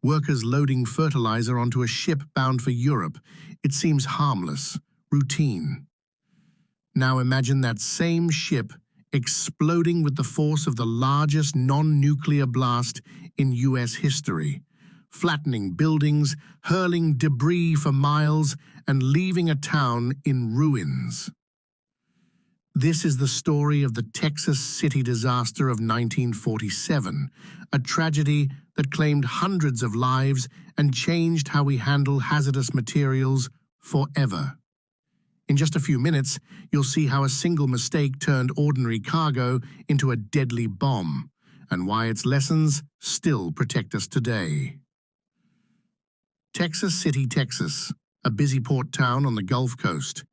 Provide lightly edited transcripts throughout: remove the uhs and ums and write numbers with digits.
Workers loading fertilizer onto a ship bound for Europe. It seems harmless, routine. Now imagine that same ship exploding with the force of the largest non-nuclear blast in US history, flattening buildings, hurling debris for miles, and leaving a town in ruins. This is the story of the Texas City disaster of 1947, a tragedy that claimed hundreds of lives and changed how we handle hazardous materials forever. In just a few minutes, you'll see how a single mistake turned ordinary cargo into a deadly bomb, and why its lessons still protect us today. Texas City, Texas, a busy port town on the Gulf Coast.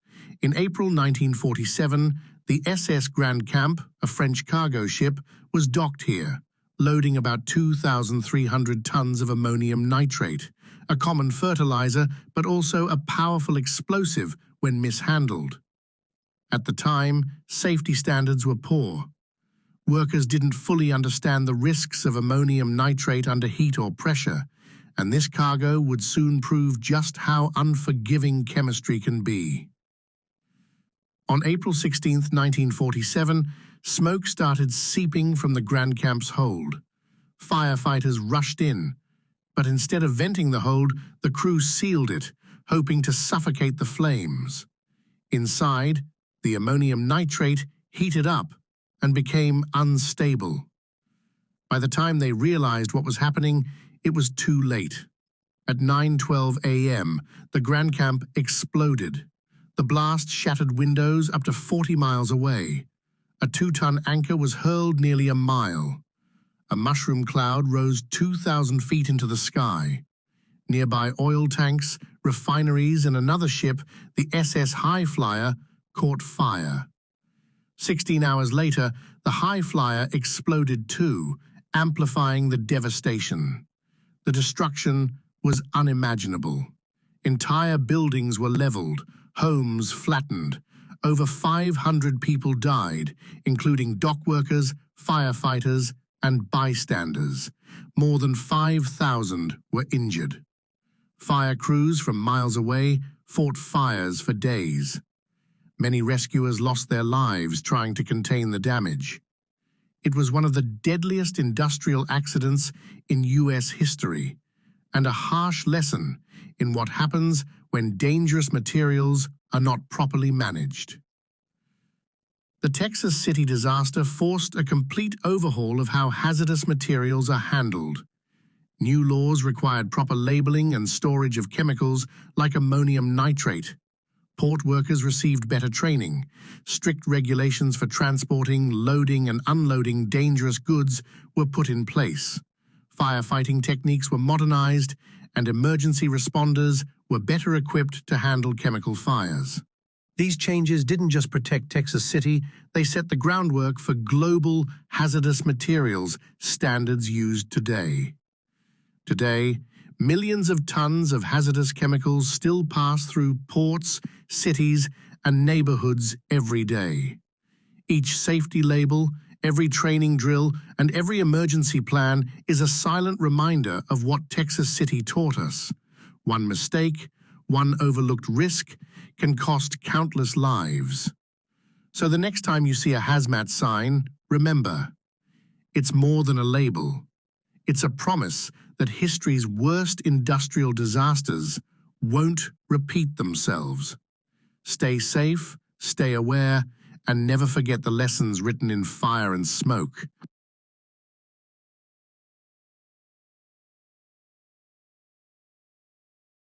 In April 1947, the SS Grandcamp, a French cargo ship, was docked here, loading about 2,300 tons of ammonium nitrate, a common fertilizer but also a powerful explosive when mishandled. At the time, safety standards were poor. Workers didn't fully understand the risks of ammonium nitrate under heat or pressure, and this cargo would soon prove just how unforgiving chemistry can be. On April 16, 1947, smoke started seeping from the Grandcamp's hold. Firefighters rushed in, but instead of venting the hold, the crew sealed it, hoping to suffocate the flames. Inside, the ammonium nitrate heated up and became unstable. By the time they realized what was happening, it was too late. At 9:12 a.m., the Grandcamp exploded. The blast shattered windows up to 40 miles away. A 2-ton anchor was hurled nearly a mile. A mushroom cloud rose 2,000 feet into the sky. Nearby oil tanks, refineries, and another ship, the SS High Flyer, caught fire. 16 hours later, the High Flyer exploded too, amplifying the devastation. The destruction was unimaginable. Entire buildings were leveled, homes flattened. Over 500 people died, including dock workers, firefighters, and bystanders. More than 5,000 were injured. Fire crews from miles away fought fires for days. Many rescuers lost their lives trying to contain the damage. It was one of the deadliest industrial accidents in US history, and a harsh lesson in what happens when dangerous materials are not properly managed. The Texas City disaster forced a complete overhaul of how hazardous materials are handled. New laws required proper labeling and storage of chemicals like ammonium nitrate. Port workers received better training. Strict regulations for transporting, loading, and unloading dangerous goods were put in place. Firefighting techniques were modernized, and emergency responders were better equipped to handle chemical fires. These changes didn't just protect Texas City, they set the groundwork for global hazardous materials standards used today. Today, millions of tons of hazardous chemicals still pass through ports, cities, and neighborhoods every day. Each safety label, every training drill, and every emergency plan is a silent reminder of what Texas City taught us. One mistake, one overlooked risk, can cost countless lives. So the next time you see a hazmat sign, remember, it's more than a label. It's a promise that history's worst industrial disasters won't repeat themselves. Stay safe, stay aware, and never forget the lessons written in fire and smoke.